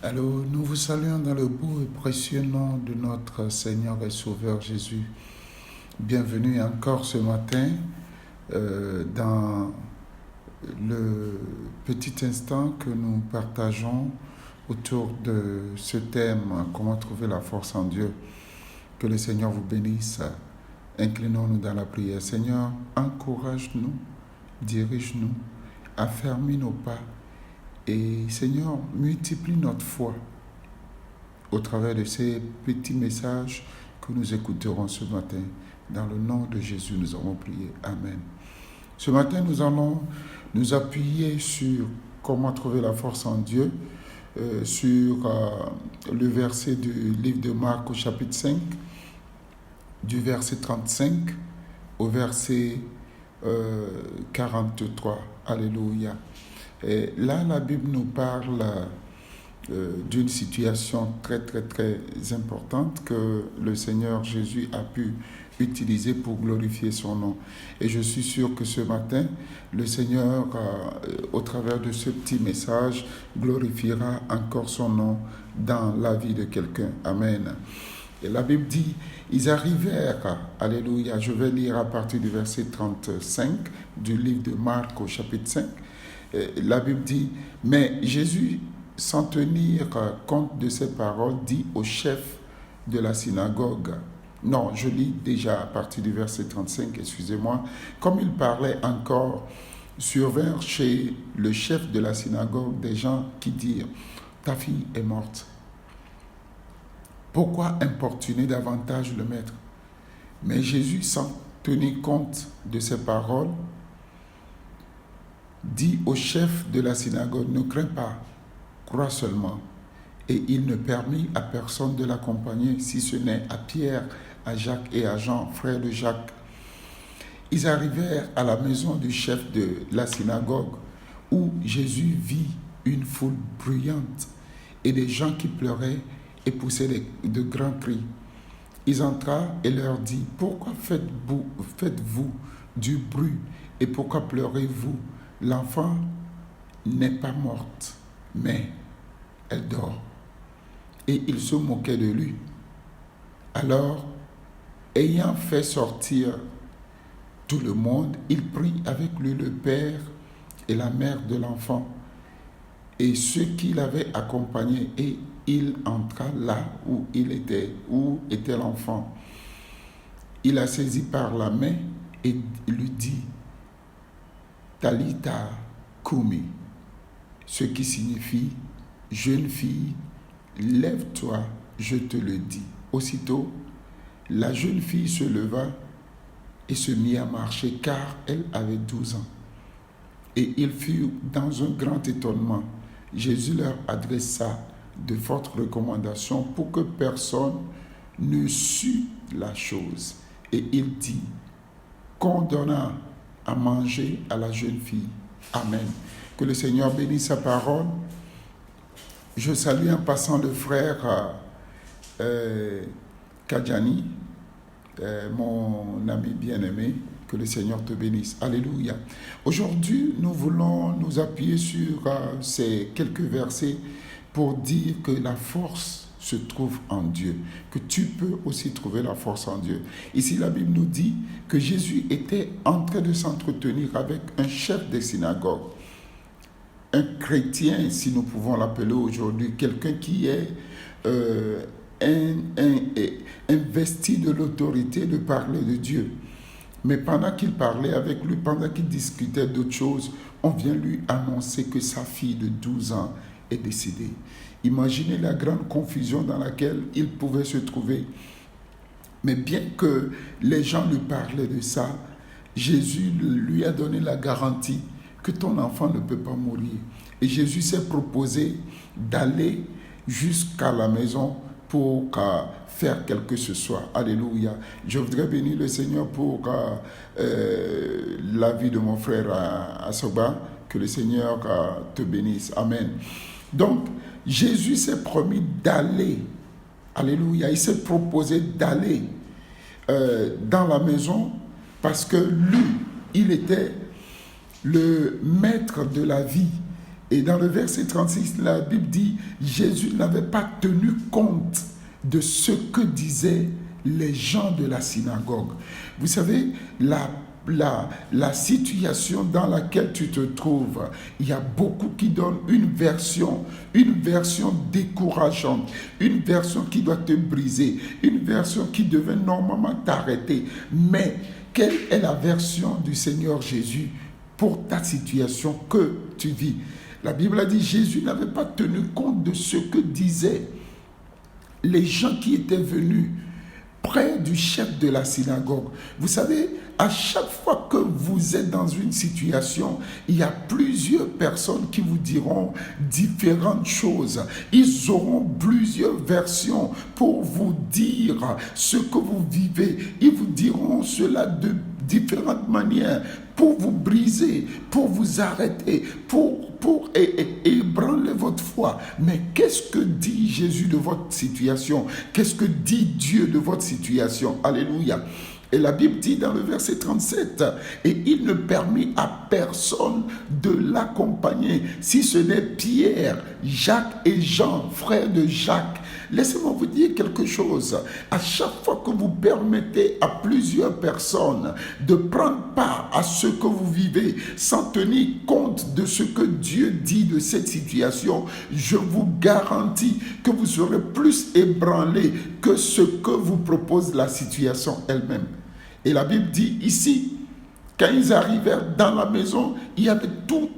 Alors, nous vous saluons dans le beau et précieux nom de notre Seigneur et Sauveur Jésus. Bienvenue encore ce matin dans le petit instant que nous partageons autour de ce thème, comment trouver la force en Dieu. Que le Seigneur vous bénisse. Inclinons-nous dans la prière. Seigneur, encourage-nous, dirige-nous, affermis nos pas. Et Seigneur, multiplie notre foi au travers de ces petits messages que nous écouterons ce matin. Dans le nom de Jésus, nous avons prié. Amen. Ce matin, nous allons nous appuyer sur comment trouver la force en Dieu, sur le verset du livre de Marc au chapitre 5, du verset 35 au verset 43. Alléluia. Et là, la Bible nous parle d'une situation très importante que le Seigneur Jésus a pu utiliser pour glorifier son nom. Et je suis sûr que ce matin, le Seigneur, au travers de ce petit message, glorifiera encore son nom dans la vie de quelqu'un. Amen. Et la Bible dit, ils arrivèrent, alléluia, je vais lire à partir du verset 35 du livre de Marc au chapitre 5. La Bible dit, mais Jésus, sans tenir compte de ces paroles, dit au chef de la synagogue, non, je lis déjà à partir du verset 35, excusez-moi, comme il parlait encore, survinrent chez le chef de la synagogue des gens qui dirent, ta fille est morte. Pourquoi importuner davantage le maître? Mais Jésus, sans tenir compte de ces paroles, dit au chef de la synagogue, ne crains pas, crois seulement. Et il ne permit à personne de l'accompagner, si ce n'est à Pierre, à Jacques et à Jean, frères de Jacques. Ils arrivèrent à la maison du chef de la synagogue, où Jésus vit une foule bruyante et des gens qui pleuraient et poussaient de grands cris. Il entra et leur dit, pourquoi faites-vous du bruit et pourquoi pleurez-vous? L'enfant n'est pas morte, mais elle dort. Et il se moquait de lui. Alors, ayant fait sortir tout le monde, il prit avec lui le père et la mère de l'enfant et ceux qui l'avaient accompagné, et il entra là où était l'enfant. Il la saisit par la main et lui dit, Talitha Kumi, ce qui signifie, jeune fille, lève-toi, je te le dis. Aussitôt, la jeune fille se leva et se mit à marcher, car elle avait 12 ans. Et ils furent dans un grand étonnement. Jésus leur adressa de fortes recommandations pour que personne ne sût la chose. Et il dit, qu'on donna à manger à la jeune fille. Amen. Que le Seigneur bénisse sa parole. Je salue en passant le frère Kadjani, mon ami bien-aimé. Que le Seigneur te bénisse. Alléluia. Aujourd'hui, nous voulons nous appuyer sur ces quelques versets pour dire que la force se trouve en Dieu, que tu peux aussi trouver la force en Dieu. Ici, la Bible nous dit que Jésus était en train de s'entretenir avec un chef des synagogues, un chrétien, si nous pouvons l'appeler aujourd'hui, quelqu'un qui est investi de l'autorité de parler de Dieu. Mais pendant qu'il parlait avec lui, pendant qu'il discutait d'autres choses, on vient lui annoncer que sa fille de 12 ans est décédée. Imaginez la grande confusion dans laquelle il pouvait se trouver. Mais bien que les gens lui parlaient de ça, Jésus lui a donné la garantie que ton enfant ne peut pas mourir. Et Jésus s'est proposé d'aller jusqu'à la maison pour faire quelque chose soit. Alléluia. Je voudrais bénir le Seigneur pour la vie de mon frère Asoba. Que le Seigneur te bénisse. Amen. Donc, Jésus s'est promis d'aller. Alléluia. Il s'est proposé d'aller dans la maison parce que lui, il était le maître de la vie Et dans le verset 36, la Bible dit, Jésus n'avait pas tenu compte de ce que disaient les gens de la synagogue. Vous savez, la situation dans laquelle tu te trouves, il y a beaucoup qui donnent une version décourageante, une version qui doit te briser, une version qui devait normalement t'arrêter. Mais quelle est la version du Seigneur Jésus pour ta situation que tu vis? La Bible a dit, Jésus n'avait pas tenu compte de ce que disaient les gens qui étaient venus près du chef de la synagogue. Vous savez, à chaque fois que vous êtes dans une situation, il y a plusieurs personnes qui vous diront différentes choses. Ils auront plusieurs versions pour vous dire ce que vous vivez. Ils vous diront cela de différentes manières pour vous briser, pour vous arrêter, pour ébranler votre foi. Mais qu'est-ce que dit Jésus de votre situation? Qu'est-ce que dit Dieu de votre situation? Alléluia. Et la Bible dit dans le verset 37, et il ne permit à personne de l'accompagner, si ce n'est Pierre, Jacques et Jean, frères de Jacques. Laissez-moi vous dire quelque chose. À chaque fois que vous permettez à plusieurs personnes de prendre part à ce que vous vivez, sans tenir compte de ce que Dieu dit de cette situation, je vous garantis que vous serez plus ébranlés que ce que vous propose la situation elle-même. Et la Bible dit ici, quand ils arrivèrent dans la maison, il y avait tout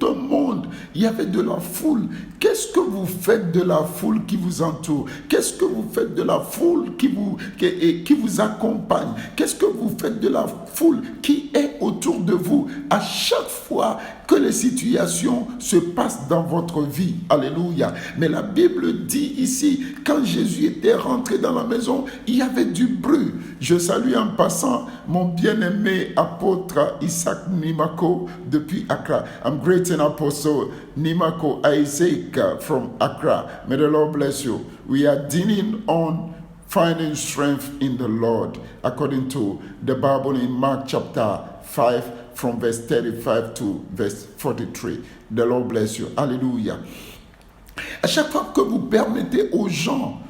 un monde, il y avait de la foule. Qu'est-ce que vous faites de la foule qui vous entoure? Qu'est-ce que vous faites de la foule qui vous accompagne? Qu'est-ce que vous faites de la foule qui est autour de vous à chaque fois que les situations se passent dans votre vie? Alléluia. Mais la Bible dit ici, quand Jésus était rentré dans la maison, il y avait du bruit. Je salue en passant mon bien-aimé apôtre Isaac Nimako depuis Accra. I'm greeting Apostle Nimako Isaac from Accra. May the Lord bless you. We are dealing on finding strength in the Lord according to the Bible in Mark chapter 5 from verse 35 to verse 43. The Lord bless you. Alléluia. À chaque fois que vous permettez aux gens,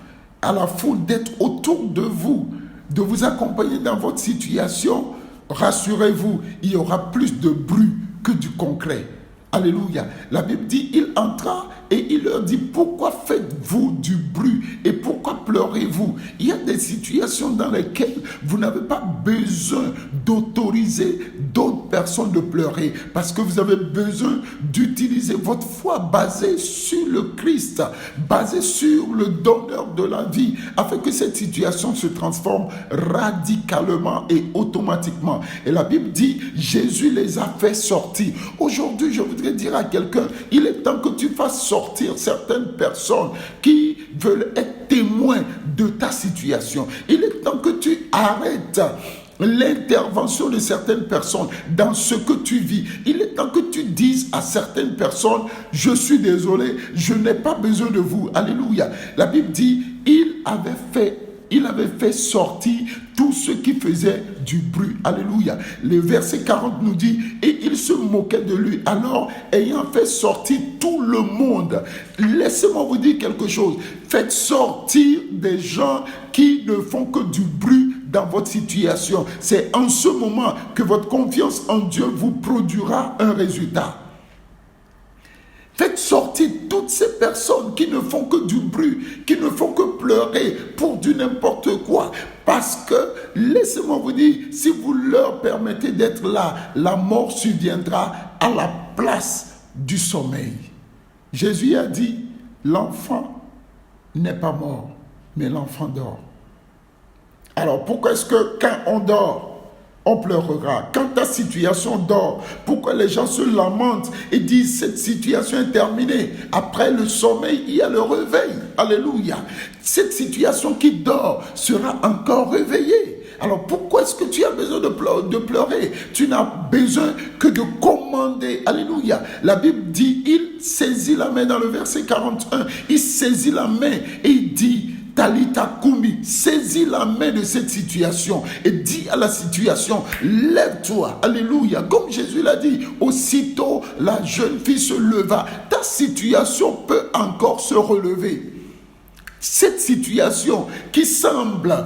à la foule d'être autour de vous accompagner dans votre situation, rassurez-vous, il y aura plus de bruit que du concret. Alléluia. La Bible dit, il entra et il leur dit, pourquoi faites-vous du bruit et pourquoi pleurez-vous? Il y a des situations dans lesquelles vous n'avez pas besoin d'autoriser d'autres personnes de pleurer parce que vous avez besoin d'utiliser votre foi basée sur le Christ, basée sur le donneur de la vie, afin que cette situation se transforme radicalement et automatiquement. Et la Bible dit, Jésus les a fait sortir. Aujourd'hui, je voudrais dire à quelqu'un, il est temps que tu fasses sortir certaines personnes qui veulent être témoins de ta situation. Il est temps que tu arrêtes l'intervention de certaines personnes dans ce que tu vis. Il est temps que tu dises à certaines personnes, je suis désolé, je n'ai pas besoin de vous. Alléluia. La Bible dit, il avait fait sortir tous ceux qui faisaient du bruit. Alléluia. Le verset 40 nous dit, et il se moquait de lui. Alors, ayant fait sortir tout le monde, laissez-moi vous dire quelque chose. Faites sortir des gens qui ne font que du bruit dans votre situation. C'est en ce moment que votre confiance en Dieu vous produira un résultat. Faites sortir toutes ces personnes qui ne font que du bruit, qui ne font que pleurer pour du n'importe quoi. Parce que, laissez-moi vous dire, si vous leur permettez d'être là, la mort surviendra à la place du sommeil. Jésus a dit, l'enfant n'est pas mort, mais l'enfant dort. Alors, pourquoi est-ce que quand on dort, on pleurera? Quand ta situation dort, pourquoi les gens se lamentent et disent cette situation est terminée? Après le sommeil, il y a le réveil. Alléluia. Cette situation qui dort sera encore réveillée. Alors pourquoi est-ce que tu as besoin de pleurer? Tu n'as besoin que de commander. Alléluia. La Bible dit, il saisit la main dans le verset 41. Il saisit la main et il dit, Talita Kumi, saisis la main de cette situation et dis à la situation, lève-toi, alléluia. Comme Jésus l'a dit, aussitôt la jeune fille se leva. Ta situation peut encore se relever. Cette situation qui semble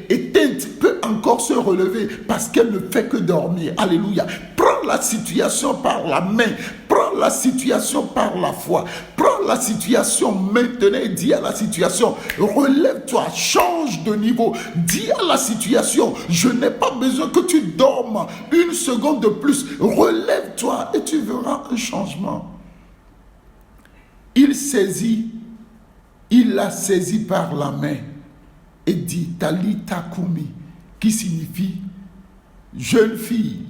éteinte peut encore se relever parce qu'elle ne fait que dormir. Alléluia. Prends la situation par la main. Prends la situation par la foi. Prends la situation maintenant et dis à la situation, relève-toi, change de niveau. Dis à la situation, je n'ai pas besoin que tu dormes une seconde de plus. Relève-toi et tu verras un changement. Il l'a saisi par la main et dit Talita Kumi, qui signifie jeune fille,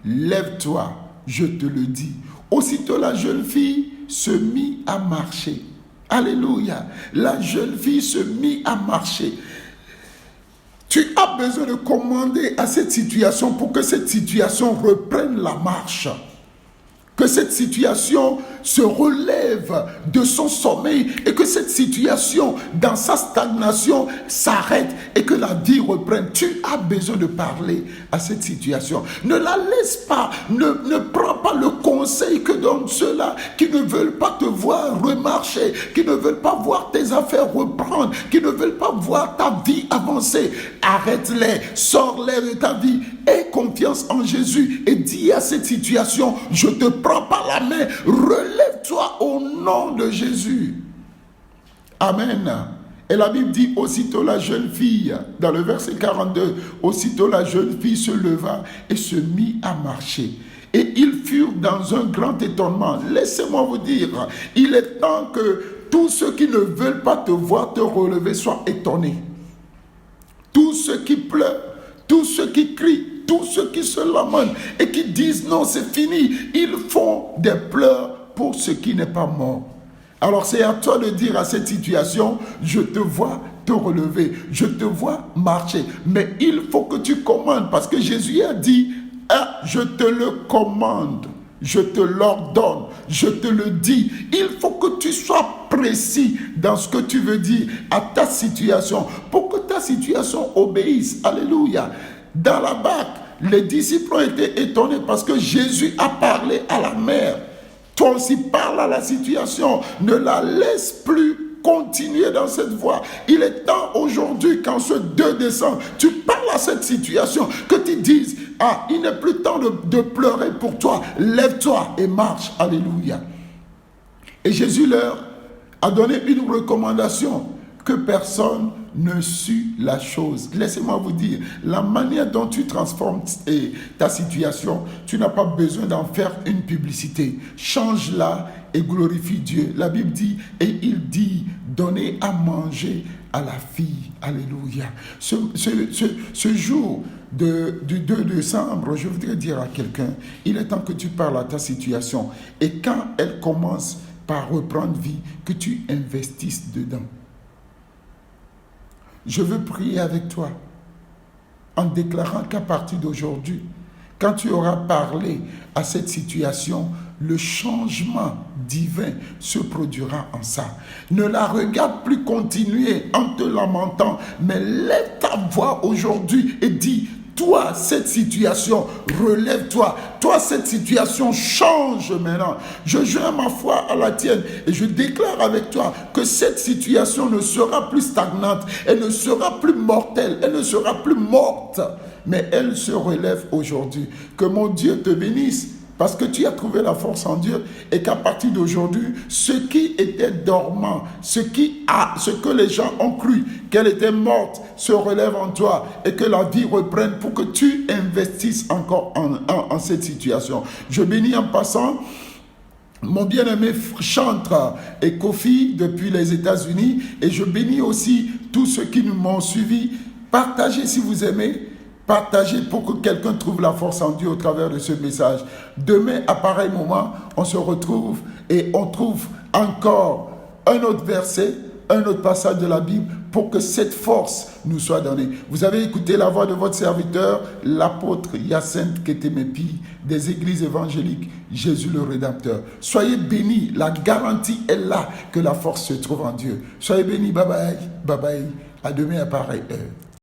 lève-toi, je te le dis. Aussitôt la jeune fille se mit à marcher. Alléluia. La jeune fille se mit à marcher. Tu as besoin de commander à cette situation pour que cette situation reprenne la marche. Que cette situation se relève de son sommeil et que cette situation, dans sa stagnation, s'arrête et que la vie reprenne. Tu as besoin de parler à cette situation. Ne la laisse pas, ne prends pas le conseil que donnent ceux-là qui ne veulent pas te voir remarcher, qui ne veulent pas voir tes affaires reprendre, qui ne veulent pas voir ta vie avancer. Arrête-les, sors-les de ta vie, aie confiance en Jésus et dis à cette situation, je te prends par la main, relève-toi au nom de Jésus. Amen. Et la Bible dit, aussitôt la jeune fille, dans le verset 42, aussitôt la jeune fille se leva et se mit à marcher. Et ils furent dans un grand étonnement. Laissez-moi vous dire, il est temps que tous ceux qui ne veulent pas te voir te relever soient étonnés. Tous ceux qui pleurent, tous ceux qui crient, tous ceux qui se lamentent et qui disent non, c'est fini, ils font des pleurs pour ce qui n'est pas mort. Alors c'est à toi de dire à cette situation, je te vois te relever, je te vois marcher, mais il faut que tu commandes parce que Jésus a dit, ah, je te le commande, je te l'ordonne, je te le dis. Il faut que tu sois précis dans ce que tu veux dire à ta situation pour que ta situation obéisse. Alléluia. Dans la barque, les disciples ont été étonnés parce que Jésus a parlé à la mer. Toi aussi, parle à la situation. Ne la laisse plus continuer dans cette voie. Il est temps aujourd'hui, quand ce 2 décembre, tu parles à cette situation, que tu dises, ah, il n'est plus temps de pleurer pour toi. Lève-toi et marche. Alléluia. Et Jésus leur a donné une recommandation que personne ne sut la chose. Laissez-moi vous dire, la manière dont tu transformes ta situation, tu n'as pas besoin d'en faire une publicité. Change-la et glorifie Dieu. La Bible dit, et il dit, donnez à manger à la fille. Alléluia. Ce jour du 2 décembre, je voudrais dire à quelqu'un, il est temps que tu parles à ta situation. Et quand elle commence par reprendre vie, que tu investisses dedans. Je veux prier avec toi en déclarant qu'à partir d'aujourd'hui, quand tu auras parlé à cette situation, le changement divin se produira en ça. Ne la regarde plus continuer en te lamentant, mais lève ta voix aujourd'hui et dis, toi, cette situation, relève-toi. Toi, cette situation, change maintenant. Je joins ma foi à la tienne et je déclare avec toi que cette situation ne sera plus stagnante, elle ne sera plus mortelle, elle ne sera plus morte, mais elle se relève aujourd'hui. Que mon Dieu te bénisse. Parce que tu as trouvé la force en Dieu et qu'à partir d'aujourd'hui, ce qui était dormant, ce que les gens ont cru qu'elle était morte, se relève en toi et que la vie reprenne pour que tu investisses encore en cette situation. Je bénis en passant mon bien-aimé chantre et Kofi depuis les États-Unis et je bénis aussi tous ceux qui m'ont suivi. Partagez si vous aimez. Partagez pour que quelqu'un trouve la force en Dieu au travers de ce message. Demain, à pareil moment, on se retrouve et on trouve encore un autre verset, un autre passage de la Bible pour que cette force nous soit donnée. Vous avez écouté la voix de votre serviteur, l'apôtre Hyacinthe Ketemepi, des églises évangéliques, Jésus le Rédempteur. Soyez bénis, la garantie est là que la force se trouve en Dieu. Soyez bénis, bye bye, bye bye, à demain à pareille heure.